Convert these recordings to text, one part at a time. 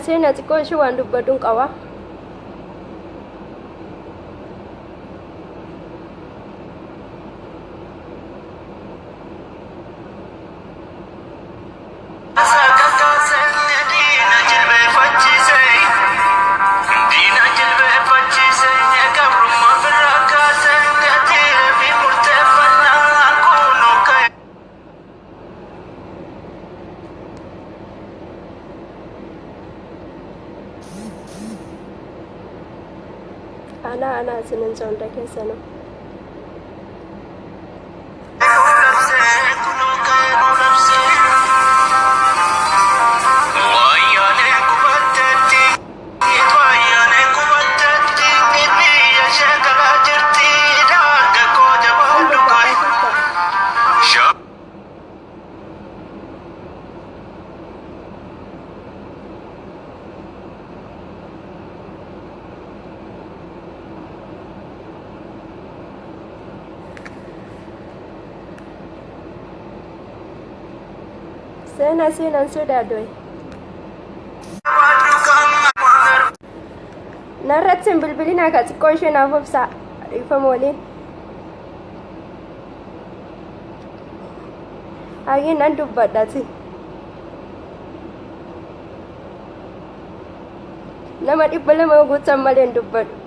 Sena xiqqoo ishee waan dubbadhuun qaba. Ana sinin sonda kesano. Sena sudah doi. Narrat bilbilin agak xiqqoo ishee naaf obsaa dhiifama waliin. Hayyee nan dubbadhati. Nama 200 guutan malee hin dubbadhu.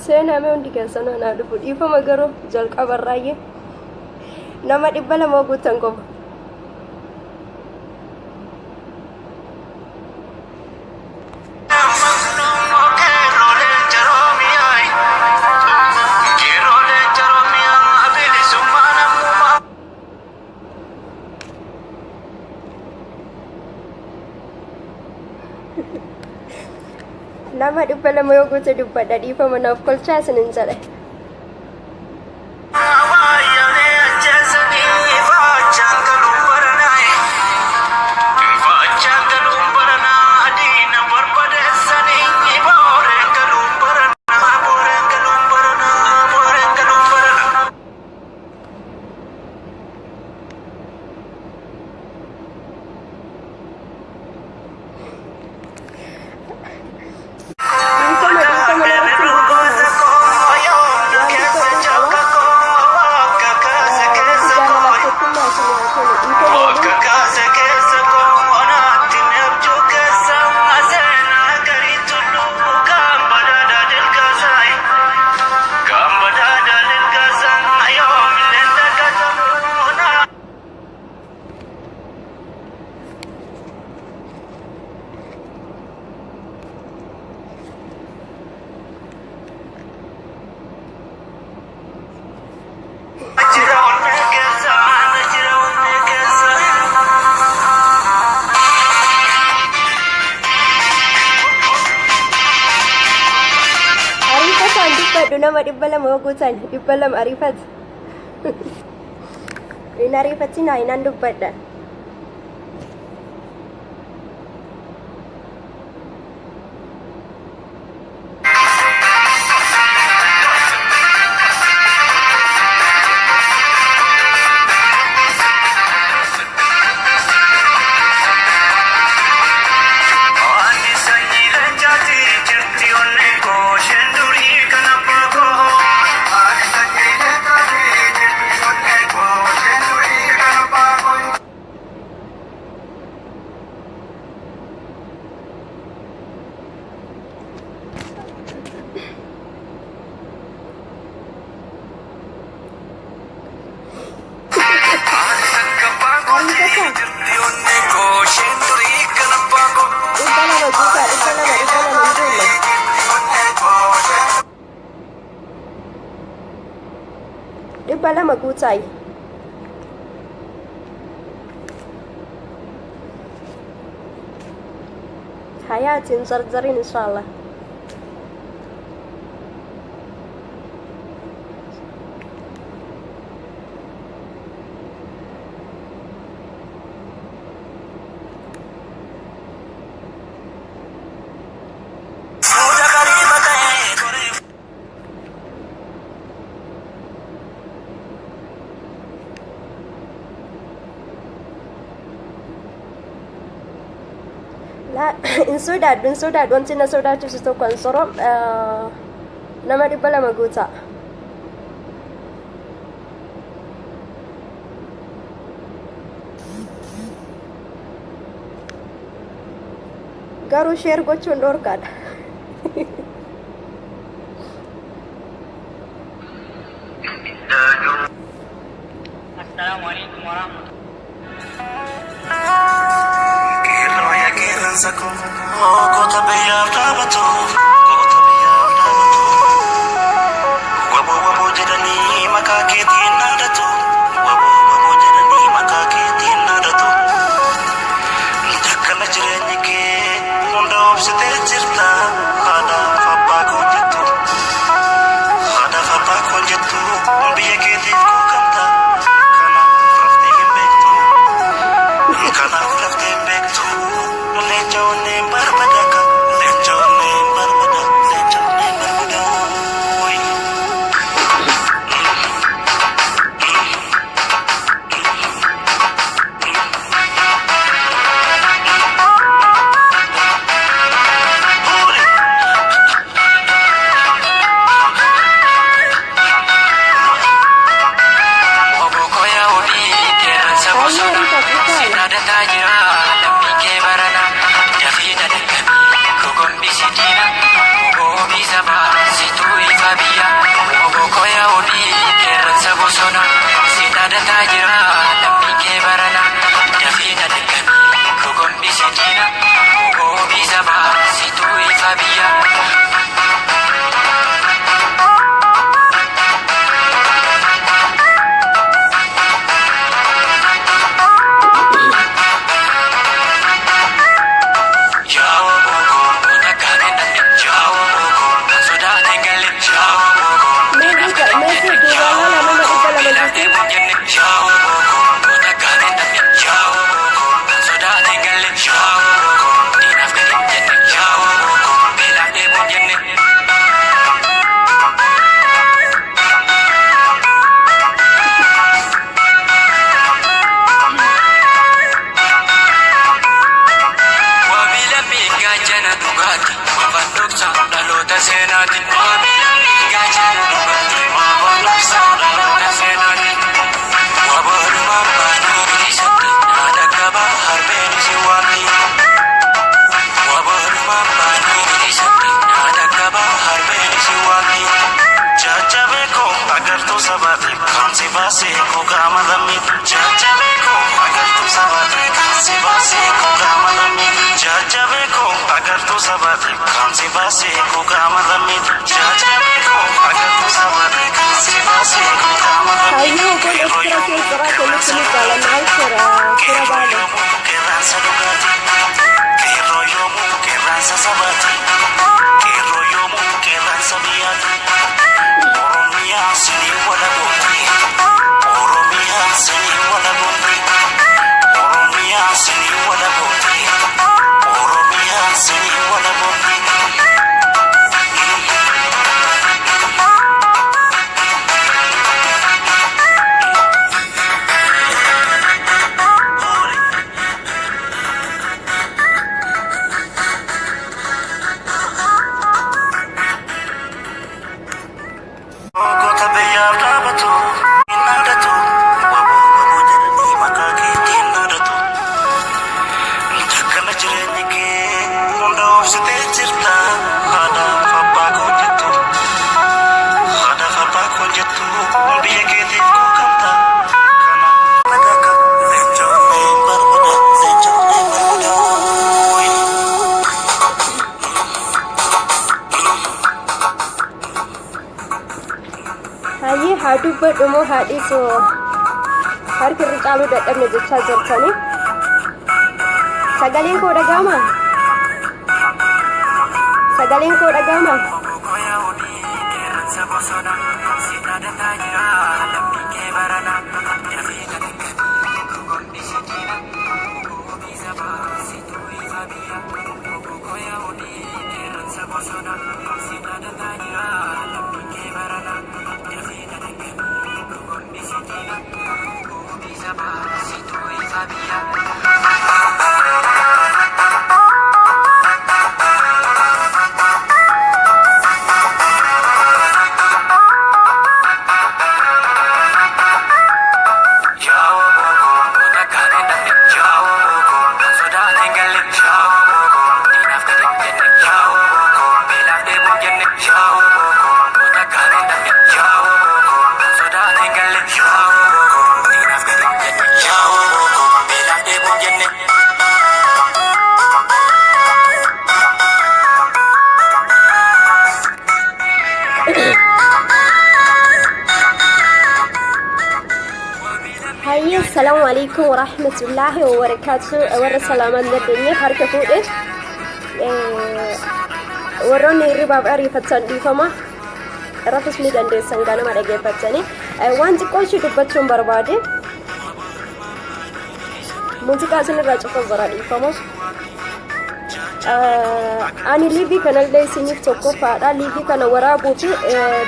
Sena me undi keessan na dhufu dhiifama garuu jalqabarraayyee nama 200 guutan qofa. Nama 200 yoo guute dubbadha dhiifama naaf kolchaa isinin jedhe. Nama 200 guutan 200 arifat. Ini arifat sih nainan dubbadha. Bala magutai. Hayatin zarzarin insyaallah. La in sodaadhu wanti na sodaachisu tokko hin soro nama 200 guutaa. Garuu sheer gochuun dhorkaadha. Assalamu alaikum warahmatullahi. dubbadhu moo haadhisu harki irra caaluu dadhabne jechaa jirtanii sagaleen koo dhaga'ama عليكم ورحمة الله وبركاته والسلام الدنيا حركة فوقه وروني الرباب أريفة صندي فما رفس ميدان دي سنغانا ما رجع فتاني وانت كوشي دبتشون بربادي موسيقى سنراجع فزراني فما أنا ليبي كان لدي سنيف توكو فادا ليبي كان ورابو في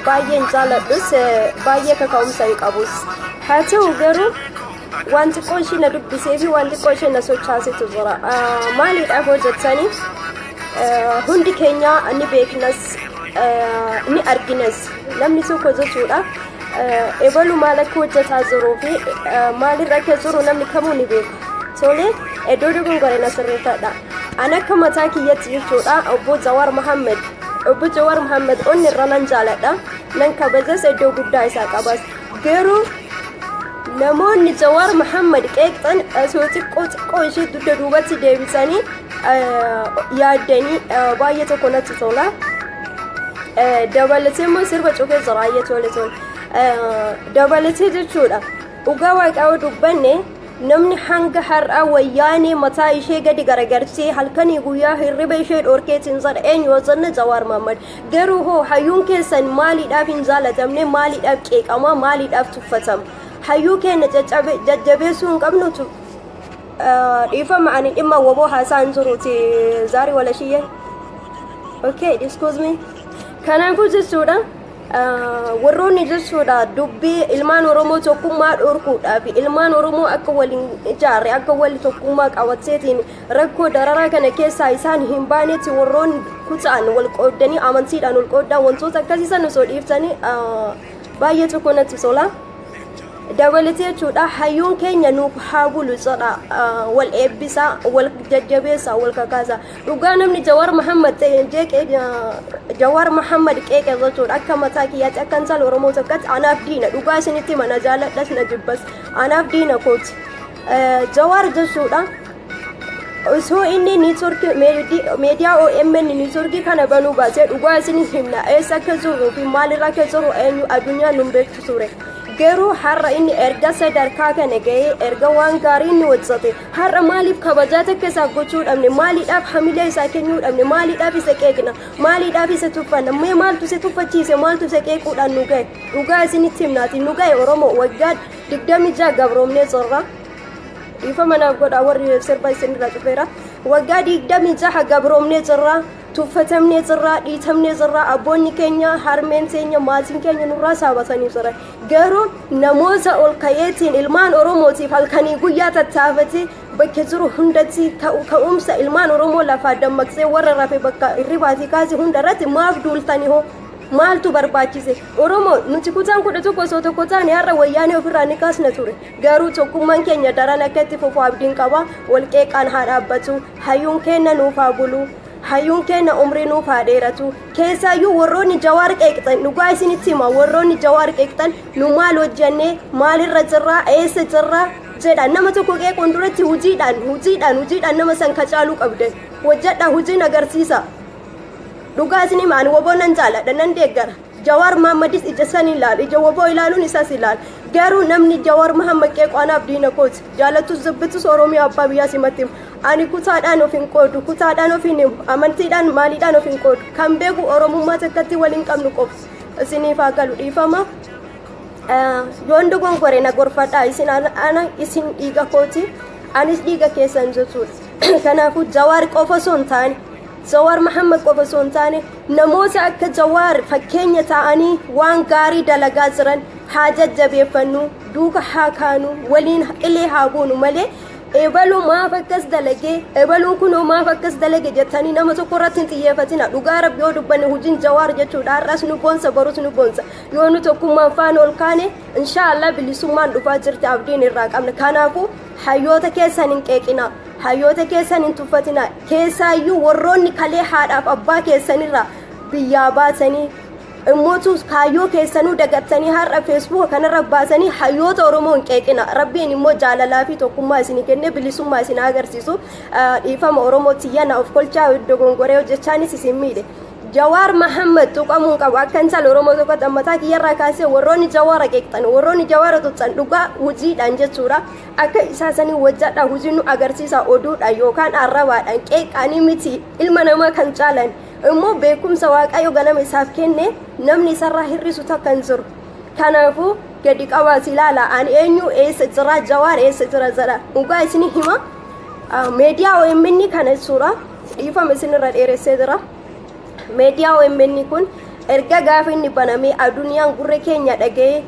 بايين جالدوس بايين كاوم سانك أبوس حتى وغيرو وانت كوشي ندب بسيفي وانت كوشي نسوچاسي تزورا مالي أبو جتاني هندي كينيا أني بيكنس ni arginas namni soko jechuudha ebalu maalak hojjetaa jiru fi maalirra akka jiru namni kamuu ni beeku tole iddoo dogongore na sirreeffadha ana akka mataa kiyyatti jechuudha obbo Jawar Muhammad onni irra nan jaaladha nan kabajas iddoo guddaa isaa qabas garuu namoonni Jawar Muhammad qeeqxan osoo xiqqoo ishee dudda duubatti deebisanii yaaddanii baay'ee tokko natti tola dabalatee immoo sirba cokee zaraayee tole dabalatee jechuudha dhugaa waaqaa dubbanne namni hanga har'a wayyaanee mataa ishee gadi garagartee halkanii guyyaa hirriba ishee dhorkeetiin zara eenyu wazanna Jawar Muhammad garuu hoo hayyuun keessan maaliidhaaf hin jaalatamne maaliidhaaf qeeqama maaliidhaaf tuffatama hayyuu keenya jajjabeessuu hin qabnutu dhiifama ani dhimma waboo haasaan jiruuti zaari wala shiyyee okay excuse me kanaafuu jechuudha warroonni jechuudha dubbii ilmaan Oromoo tokkummaa dhorkuudhaa fi ilmaan Oromoo akka waliin ijaarre akka wali tokkummaa qabatteetiin rakkoo dararaa kana keessaa isaan hin baanetti warroonni kutaan wal qooddanii amantiidhaan wal qooddaa wantoota akkasii san osoo dhiiftanii baay'ee tokko natti tola dabalatee jechuudha hayyuun keenya nuuf haa bulu jedha wal eebbisaa wal jajjabeessaa wal kakaasaa dhugaa namni Jawar Muhammad Jawar Muhammad qeeqe jechuudha akka mataa kiyyaatti akka intal Oromoo tokkotti anaaf diina dhugaa isinitti mana jaaladhas na jibbas anaaf diina kooti Jawar jechuudha osoo inni niitoorkii meediyaa OMN niitoorkii kana banuu baasee dhugaa isinii himna eessa akka jiru fi maalirra akka jiru eenyu addunyaan nun beektu ture garuu har'a inni erga sadarkaa kana ga'ee erga waan gaarii inni hojjete har'a maaliif kabajaa takka isaa gochuu dhabne maaliidhaaf hamilee isaa kennuu dhabne maaliidhaaf isa qeeqna maaliidhaaf isa tuffanna mee maaltu isa tuffachiise maaltu isa qeequudhaan nu ga'e dhugaa isinitti himnaati nu ga'e Oromoo waggaa 26 gabroomnee jirra dhiifama naaf godhaa warri sirba isinirraa cufeera waggaa 26 gabroomnee jirra tuffatamnee jirra dhiitamnee jirra abboonni keenya harmeen keenya maatiin keenya nurraa saabatanii jira garuu namoota ol kayeetiin ilmaan Oromootiif halkanii guyyaa tattaafate bakka jiru hundatti ka'umsa ilmaan Oromoo lafaa dammaqsee warra rafe bakka irribaatii kaasee hundarratti maaf duultanii hoo maaltu barbaachise Oromoo nuti kutaan kudha tokko osoo tokko taane har'a wayyaanee ofirraa ni kaasna ture garuu tokkummaan keenya daran akka itti fufu abdiin qaba wal qeeqaan haa dhaabbatu hayyuun keenya nuuf haa bulu hayyuun keenya umrii nuuf haa dheeratu keessaayyuu warroonni Jawar qeeqxan dhugaa isinitti hima warroonni Jawar qeeqxan nu maal hojjannee maalirra jirraa eessa jirraa jedha nama tokko qeequun duratti hujiidhaan nama san kacaaluu qabdan hojjedha hujiin agarsiisa dhugaa isin hima ani waboo nan jaaladha nan deeggara Jawar Muhammadis ija san ilaal ija waboo ilaaluun isas ilaal garuu namni Jawar Muhammad qeeqaanaaf diina kooti jaalattus zibbitus Oromiyaa abbaa biyyaa simatti ani kutaadhaan of hin qoodu kutaadhaan of hin amantiidhaan maaliidhaan of hin qoodu kan beeku Oromummaa takkatti waliin qabnu qofa isiniif haa galu dhiifama yoon dogongore na gorfadhaa isin ana isin dhiiga kooti anis dhiiga keessan jechuudha kanaafuu Jawar qofa osoo hin taane Jawar Muhammad qofa osoo hin taane namoota akka Jawar fakkeenya ta'anii waan gaarii dalagaa jiran haa jajjabeeffannu duuka haa kaanu waliin ilee haa buunu malee ebaluu maaf akkas dalage ebaluun kunoo maaf akkas dalage jettanii nama tokko irratti hin xiyyeeffatina dhugaa rabbi yoo dubbanne hojiin Jawar jechuudha har'as nu boonsa borus nu boonsa yoo nu tokkummaan faana ol kaane inshaallah bilisummaan dhufaa jirti abdiin irraa qabna kanaafuu hayyoota keessan hin qeeqina hayyoota keessan hin tuffatina keessaayyuu warroonni kalee haadhaaf abbaa keessanirraa biyyaa baasanii immootus kaayyoo keessanuu dagattanii har'a feesbuuka kanarra baasanii hayyoota Oromoo hin qeeqina rabbiin immoo jaalalaa fi tokkummaa isinii kennee bilisummaa isin agarsiisu dhiifama Oromootti yana of kolchaa dogongoree hojjechaanis isin miidhe Jawar Muhammad tuqamuun qabu akkan sal Oromoo tokko tammataa kiyyarraa kaasee warroonni Jawara qeeqxan warroonni Jawara tutsan dhugaa hojiidhaan jechuudha akka isaasanii wajjadha hojiin nu agarsiisa oduudha yookaan arrabaadhaan qeeqanii miti ilma namaa kan caalan immoo beekumsa waaqayyo ganama isaaf kenne namni isarraa hir'isu takka hin jiru kanaafuu gadi qabaas ilaala ani eenyu eessa jira Jawar eessa jira jedha dhugaa isinii hima meediyaa OMN kana jechuudha dhiifama isinirra dheeressee jira. Media OMN kun erga gaafa inni baname aduniyaan gurre keenya dhagee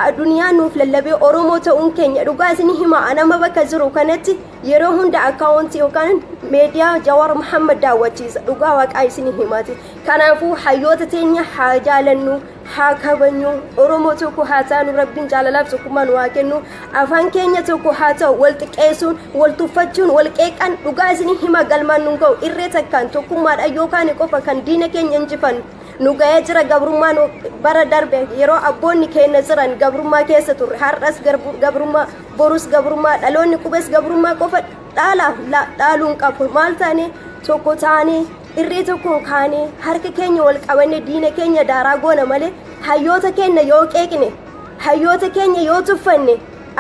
aduniyaan nuuf lallabee Oromoo ta'uun keenya dhugaa isinii hima anama bakka jiru kanatti yeroo hunda akkaawuntii yookaan meediyaa Jawar Muhammad daawwachiisa dhugaa waaqaa isinii himaati kanaafuu hayyoota teenya haa jaalannu haa kabajnu Oromoo tokko haa taanu rabbiin jaalalaaf tokkummaan waa kennu afaan keenya tokko haa ta'u wal xiqqeessuun wal tuffachuun wal qeeqan dhugaa isinii hima galmaan nu ga'u irree takkaan tokkummaadha yookaan qofa kan diina keenya injifannu nu ga'ee jira gabrummaan bara darbe yeroo abboonni keenya jiran gabrummaa keessa turre har'as gabrummaa borus gabrummaa dhaloonni qubees gabrummaa qofa dhaaluun qabu maal taane tokko taane irree tokkoon kaane harka keenya wal qabanne diina keenya daaraa goona malee hayyoota keenya yoo qeeqne hayyoota keenya yoo tuffanne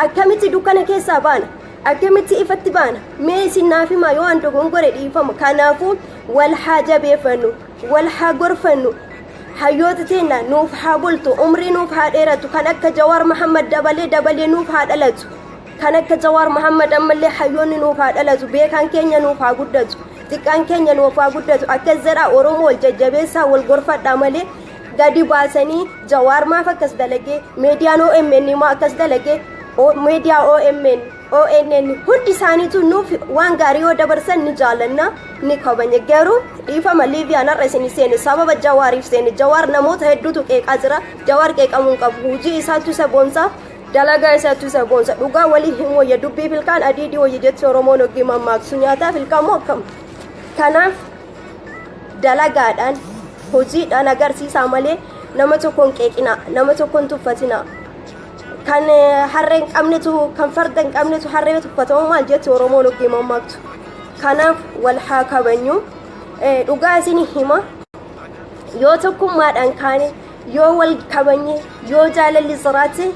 akkamitti dukkana keessaa baana akkamitti ifatti baana mee isin naaf himaa yoo an dogongore dhiifama kanaafuu wal haa jabeeffannu wal haa gorfannu hayyoota teenya nuuf haa bultu umrii nuuf haa dheeratu kan akka Jawar Muhammad dabalee nuuf haa dhalatu kan akka Jawar Muhammad ammallee hayyoonni nuuf haa dhalatu beekan keenya nuuf haa guddatu xiqqaan keenya nuuf haa guddatu akkas jedha Oromoo wal jajjabeessaa wal gorfadhaa malee gadi baasanii Jawar maaf akkas dalagee meediyaan OMN maa akkas dalagee meediyaa ONN hundi isaaniitu nuuf waan gaarii yoo dabarsan ni jaalanna ni kabanya garuu dhiifama Liiviyaan har'a isin seene sababa Jawariif seene Jawar namoota hedduutu qeeqaa jira Jawar qeeqamuun qabu hojii isaatu isa boonsa dalagaa isaatu isa boonsa dhugaa walii hin wayya dubbii filkaan adiidii wayya jetti Oromoon oggii mammaaksu nyaataa filkaan moo akkam kanaaf dalagaadhaan hojiidhaan agarsiisaa malee nama tokkoon qeeqina nama tokkoon tuffatina kan harreen qabnetu kan fardan qabnetu harree tuffatamu maal jetti Oromoon oggii mammaaktu kanaaf wal haa kabajnu dhugaa isinii hima yoo tokkummaadhaan kaane yoo wal kabajne yoo jaalalli jiraate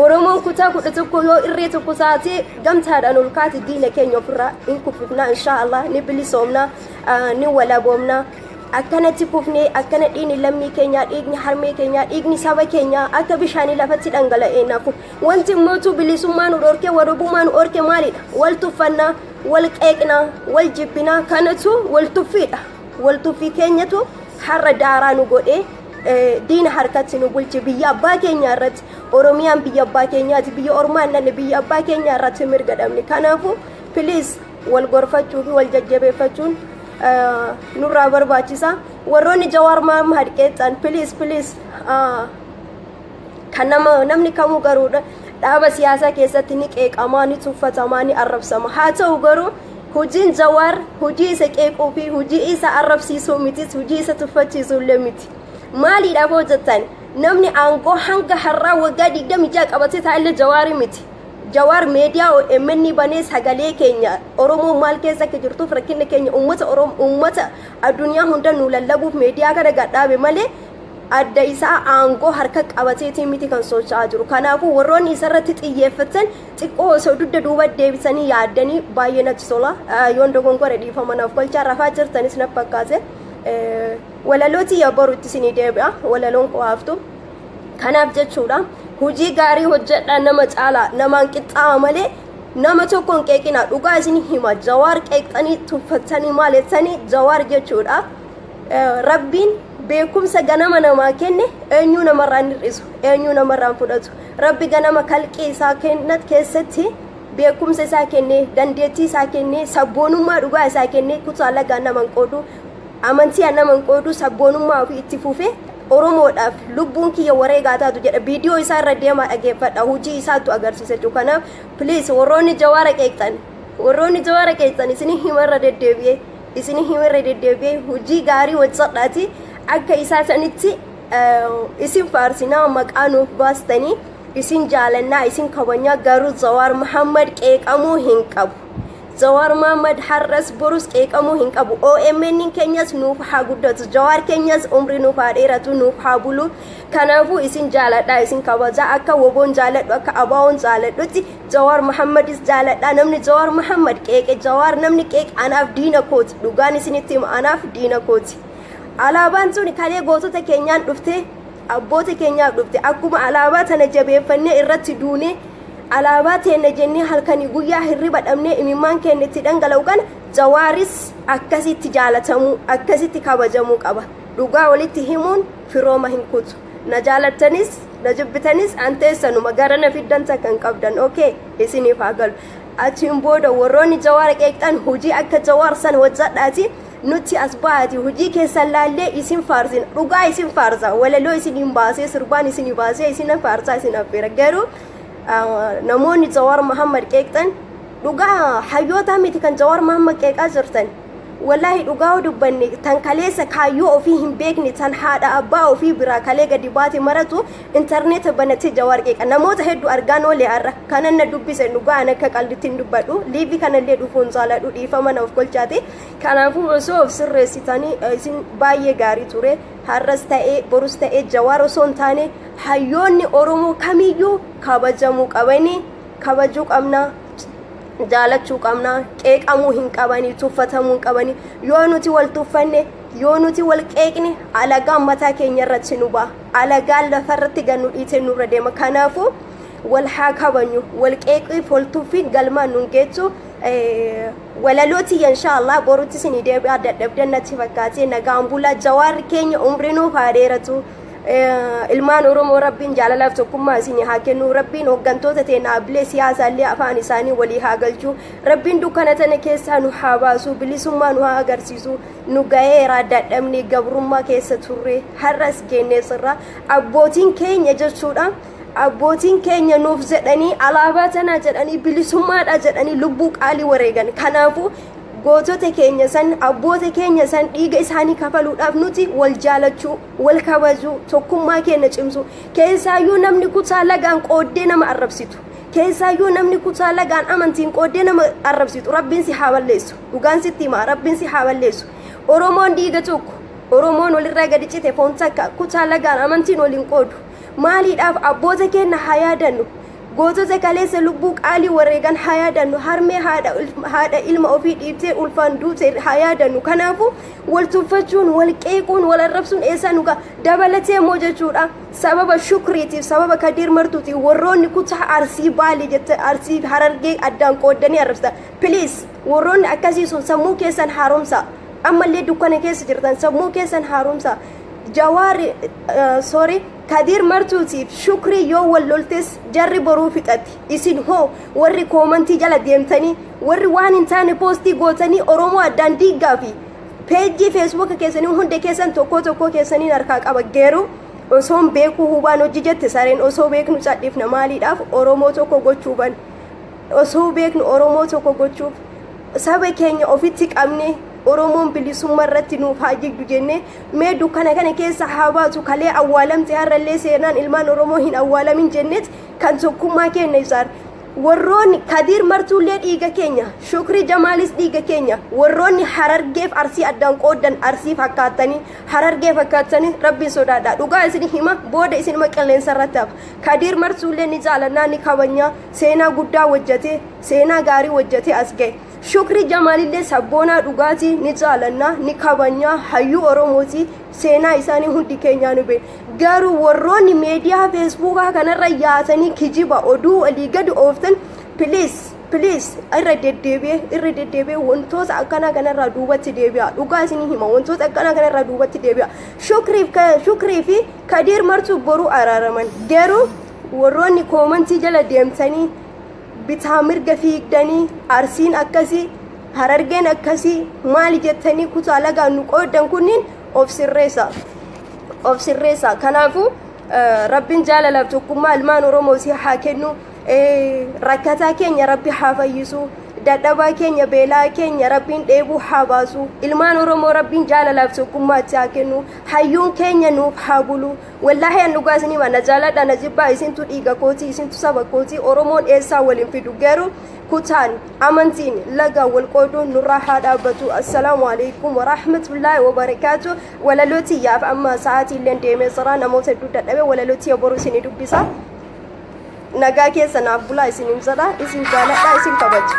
Oromoon kutaa kudha tokko yoo irree tokko taatee gamtaadhaan ol kaate diina keenya ofirraa in kuffifnaa inshaallah ni bilisoomnaa ni walaboomnaa akkanatti kufnee akkana dhiigni lammii keenyaa dhiigni harmee keenyaa dhiigni saba keenyaa akka bishaanii lafatti dhangala'ee naafu wanti mootu bilisummaan dhorkee warabummaan orke maalidha wal tuffannaa wal qeeqnaa wal jibbinaa kanatu wal tuffiidha wal tuffii keenyatu har'a daaraa nu godhee diina harkatti nu bulche biyya abbaa keenya irratti Oromiyaan biyya abbaa keenyaati biyya Ormaan nanne biyya abbaa keenya irratti mirga dhabne kanaafuu please wal gorfachuu fi wal jajjabeeffachuun nurraa barbaachisa warroonni Jawar Muhammad qeeqan please kan namni kamuu garuudha dhaaba siyaasaa keessatti ni qeeqamaa ni tuffatamaa ni arrabsama haa ta'u garuu hojiin Jawar hojii isa qeequu fi hojii isa arrabsiisuu miti hojii isa tuffachiisuu illee miti maaliidhaaf hojjetan namni aangoo hanga har'aa waggaa 26 qabatee taa'ellee Jawari miti Jawar meediyaa OMN banee sagalee keenya Oromoo maal keessa akka jirtuuf rakkina keenya ummata addunyaa hunda nu lallabuuf meediyaa kana gadhaabe malee adda isaa aangoo harka qabateetii miti kan socho'aa jiru kanaafuu warroonni isarratti xiyyeeffatan xiqqoo osoo dugda duuba deebisanii yaaddanii baay'ee natti tola yoon dogongore dhiifama naaf kolchaa rafaa jirtanis na fakkaate walalooti yabbaru itti isinii deebi'a walaloon qofaaftu kanaaf jechuudha hojii gaarii hojjedhaa nama caalaa namaan qixxaa'a malee nama tokkoon qeeqina dhugaa isinii hima Jawar qeeqxanii tuffatanii maaleessanii Jawar jechuudha rabbiin beekumsa ganama namaa kenne eenyuu namarraan hir'isu eenyuu namarraan fudhatu rabbi ganama kalqii isaa kennat keessatti beekumsa isaa kenne dandeettii isaa kenne sabboonummaa dhugaa isaa kenne kutaa lagaa naman qoodu amantii naman qoodu sabboonummaa ofii itti fufee Oromoodhaaf lubbuun kiyya wareegaa taatu jedha viidiyoo isaa irra deemaa dhageeffadha hojii isaatu agarsiisa jechuudha kanaaf please warroonni Jawara qeeqxan isinii himarra deddeebi'ee hojii gaarii hojjedhaati akka isaa sanitti isin faarsinaa maqaa nuuf baastanii isin jaalannaa isin kabajnaa garuu Jawar Muhammad qeeqamuu hin qabu Jawar Muhammad har'as borus qeeqamuu hin qabu. OMN keenyas nuuf haa guddatu. Jawar keenyas umrii nuuf haa dheeratu nuuf haa bulu. Kanaafuu isin jaaladha isin kabaja akka woboon jaaladhu akka abaawoon jaaladhutti Jawar Muhammadis jaaladha. Namni Jawar Muhammad qeeqe Jawar namni qeeqe anaaf diina kooti. Dhugaan isinitti hima anaaf diina kooti. Alaabaan sun kalee gootota keenyaan dhufte abboota keenyaaf dhufte akkuma alaabaa tana jabeeffannee irratti duune alaabaa teenya jennee halkanii guyyaa hirriba dhabnee imimmaan keenya itti dhangala'u kana Jawaaris akkasitti jaalatamuu akkasitti kabajamuu qaba. Dhugaa walitti himuun firooma hin kutu. Na jaalattanis na jibbitanis anteessanuma gara na fiddan takkan qabdan okay isiniif haa galu. Achiin booda warroonni Jawaar qeeqxan hojii akka Jawaar san hojjedhaati nuti as baati hojii keessan laallee isin faarsin dhugaa isin faarsa walaloo isin hin baasee sirbaan isin baasee isin faarsaa isin affeera garuu namoonni Jawar Muhammad qeeqxan dhugaa hayyoota miti kan Jawar Muhammad qeeqaa jirtan wallahi dhugaa dubbanne tan kaleessa kaayyoo ofii hin beekne tan haadha abbaa ofii biraa kalee gadi baate maratu internet banate Jawar qeeqa namoota hedduu argaan oolee arra kanan na dubbise dhugaa an akka qalbitti hin dubbadhu liivi kanallee dhufuun jaaladhu dhiifama na of golchaate kanaafuu osoo of sirreessitanii isin baay'ee gaarii ture har'as ta'ee borus ta'ee Jawar osoo hin taane hayyoonni Oromoo kamiyyuu kabajamuu qabanii kabajuu qabna jaalachuu qabna qeeqamuu hin qabanii tuffatamuu hin qabanii yoo nuti wal tuffanne yoo nuti wal qeeqne alagaan mataa keenya irratti nu ba'a alagaan lafarratti gannu dhiite nurra deema kanaafuu wal haa kabajnu wal qeeqiif wal tuffiin galmaan nun geessu walalooti inshallah borutti isin deebi'aa dadhabdan natti fakkaatee nagaan bulaa Jawaar keenya umrii nuuf haa dheeratu. ilmaan Oromoo rabbiin jaalalaaf tokkummaa isin haa kennu rabbiin hooggantoota teenya ablee siyaasaallee afaan isaanii walii haa galchu rabbiin dukkana tana keessaa nu haa baasu bilisummaa nu haa agarsiisu nu gaheera dadhabne gabrummaa keessa turre har'as geennee sirra abbootiin keenya jechuudha abbootiin keenya nuuf jedhanii alaabaa tana jedhanii bilisummaadha jedhanii lubbuu qaalii wareegan kanaafuu gootota keenya san abboota keenya san dhiiga isaanii kafaluudhaaf nuti wal jaalachuu wal kabajuu tokkummaa keenya cimsu keessaayyuu namni kutaa lagaan qooddee nama arrabsitu keessaayyuu namni kutaa lagaan amantiin qooddee nama arrabsitu rabbiin si haa balleessu dhugaan sitti hima rabbiin si haa balleessu Oromoon dhiiga tokko Oromoon walirraa gadi cite foon takka kutaa lagaan amantiin waliin qoodu maaliidhaaf abboota keenya haa yaadannu gootota kaleessa lubbuu qaalii wareegan haa yaadannu harmee haadha ilma ofii dhiibtee ulfaan duute haa yaadannu kanaafuu wal tuffachuun wal qeequun wal arrabsuun eessa nu ga'a dabalatee immoo jechuudha sababa shukriitiif sababa Kadiir Martuutiif warroonni kutaa Arsii Baalee jette Arsii Harargee addaan qooddanii arrabsa please warroonni akkasii sun sammuu keessan haaromsa ammallee dukkana keessa jirtan sammuu keessan haaromsa Jawaar sorry Kadiir Martuutiif shukrii yoo wal loltes jarri boruu fixatti isin hoo warri koomantii jala deemtanii warri waan hin taane poostii gootanii Oromoo addaan diiggaa fi peejii feesbuuka keessanii hunda keessan tokko keessanii harkaa qaba geeru osoon beekuu hubaan hojii jette sareen osoo beeknu cadhiifna maaliidhaaf Oromoo tokko gochuufan osoo beeknu Oromoo tokko gochuuf saba keenya ofitti qabne Oromoon bilisummaa irratti nuuf haa jigdu jennee mee dukkana kana keessa haa baatu kalee awwaalamte har'allee seenaan ilmaan Oromoo hin awwaalamin jenneet kan tokkummaa keenya isaar warroonni Kadiir Martuullee dhiiga keenya Shukrii Jamaalis dhiiga keenya warroonni Harargeef Arsii addaan qooddan Arsii fakkaatanii Harargee fakkaatanii rabbiin sodaadha dhugaa isin hima booda isin qilleensa irratti hafa Kadiir Martuullee ni jaalannaa ni kabajnaa seenaa guddaa hojjete seenaa gaarii hojjete as ga'e Shukrii Jamaalillee sabboonaa dhugaatii ni jaalannaa ni kabajnaa hayyuu Oromooti seenaa isaanii hundi keenyaa nu beeku garuu warroonni meediyaa feesbuukaa kanarra yaatanii kijiba oduu walii gadi ooftan please irra deddeebi'ee wantoota akkanaa kanarraa duubatti deebi'a dhugaa isinii hima wantoota akkanaa kanarraa duubatti deebi'a Shukrii fi Kadiir Martuu boruu araaraman garuu warroonni koomantii jala deemtanii bitaa mirga fiigdanii Arsiin akkasii Harargeen akkasii maali jettanii kutaa lagaan nu qooddan kunniin of sirreessa kanaafuu rabbiin jaalalaaf tokkummaa ilmaan Oromoo si haa kennu rakkataa keenya rabbi haa fayyisu dadhabaa keenya beelaa keenya rabbiin dheebuu haa baasu ilmaan oromoo rabbiin jaalalaaf tokkummaatti haa kennu hayyuun keenya nuuf haa bulu wallahi an dhugaa isinii mana jaaladha na jibbaa isintu dhiiga kootii isintu saba kootii oromoon eessaa waliin fidu garuu kutaan amantiin laga wal qooduun nurraa haa dhaabbatu assalaamu alaikum warahmatullaahi wabarakaatu walalooti yaaf amma sa'aatii illee deemee sirraa namoota hedduu dadhabe walalooti boru isinii dubbisa nagaa keessa naaf bulaa isin himsadha isin jaaladha isin kabaja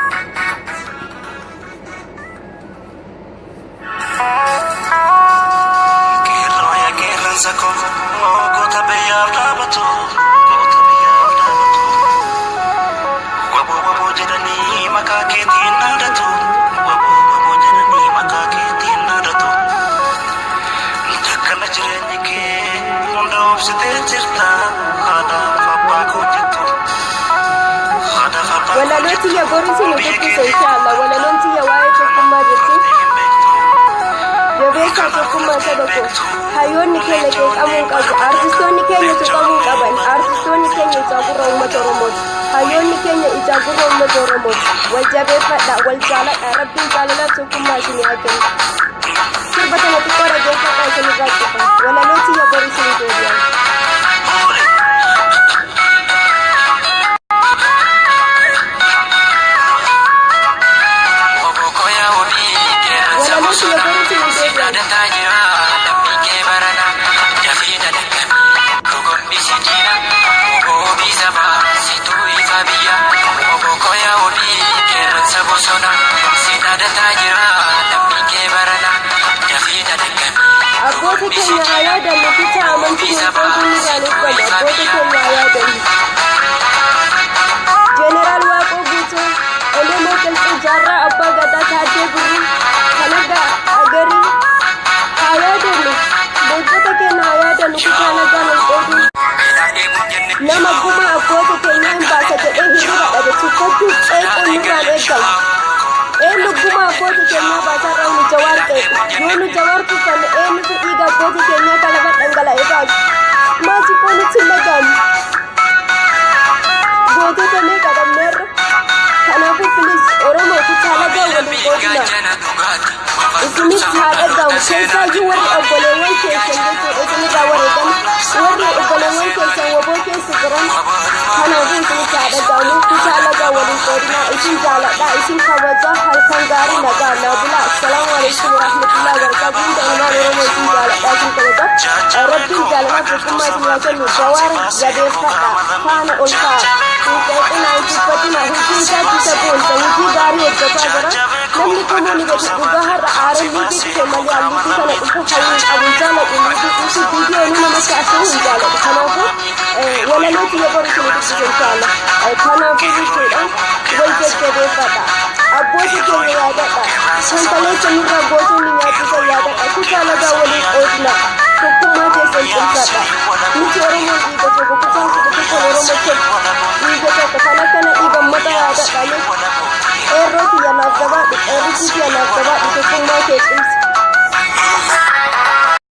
walalooti ya boru isin dubbisa inshallah walalooti ya waa'ee tokkummaa jirti jabeessaa tokkummaa saba koo hayyoonni keenya qeeqamuu qabu artistoonni keenya tuqamuu qaban artistoonni keenya ijaagurra uummata oromooti hayyoonni keenya ijaagurra uummata oromooti wal jabeeffadha wal jaaladha rabbiin jaalalaaf tokkummaa isinii haa kennu sirba kana xiqqoo dhageeffadha isinirraa cufa walalooti ya boru isin deebi'an Abbootii keenya haa yaadannu kutaa amantii qooduun irraan eegama abbootii keenya haa yaadannu jeneraal waaqoo guutuu elemoo qilxuu jaarraa abbaa gadaa taaddee gurrii kanaga agarii haa yaadannu beektota keenya haa yaadannu kutaa nagaan ol qooduun nama guma abbootii keenya hin baasa jedhee hirriba dhabe tuffachuuf qeequun nurraan eegama lugguma abbootii keenyaa baasaa qabnu jawaar qeequ yoo nu jawaar tuffanne eenyutu dhiiga abbootii keenyaa kalaba dhangala'ee baasu maatii qoonitti lagamu gootota meeqa dhabneerra kanaafuu filis oromoo kutaa lagaa waliin qoodina isinis haa dhagahu keessaayyuu warri obboleewwan keessan jechuudha isinirraa wareegan warri obboleewwan keessan waboo keessa jiran kanaafuu isinis haa dhagahu kutaa lagaa waliin qoodina isin jaaladha isin kabaja halkan gaarii nagaa naa bula assalaamu alaikum warahmatullahi wabarakaatuh hunda ilmaan oromoo isin jaaladha isin kabaja rabbiin jaalalaaf tokkummaa isin haa kennu jawaar jabeeffadha faana ol ka'a qeeqinaa hin tuffatina hojii isaatti isa boonsa hojii gaarii hojjetaa jira namni kamuu ni gadi dhugaa har'a aareen liibii dhufe malee liibii kana dhufu hayyuu qabu jaaladhu liibii dhufu viidiyoo ni namatti asuu hin jaaladhu kanaafuu walalooti yoo boru isin dubbisa inshallah kanaafuu jechuudha wal jajjabeeffadha abbootii keenya yaadadha konkaleessa nurraa gootuu ni nyaachisa yaadadha kutaa lagaa waliin qoodina tokkummaa keessan cimsadha nuti oromoon dhiiga tokko kutaan kudha tokko oromoo tokko dhiiga tokko kana kana dhiiga mata yaadadha eerroo kiyya naaf gabaadhu eerri kiyya naaf gabaadhu tokkummaa kee cimsa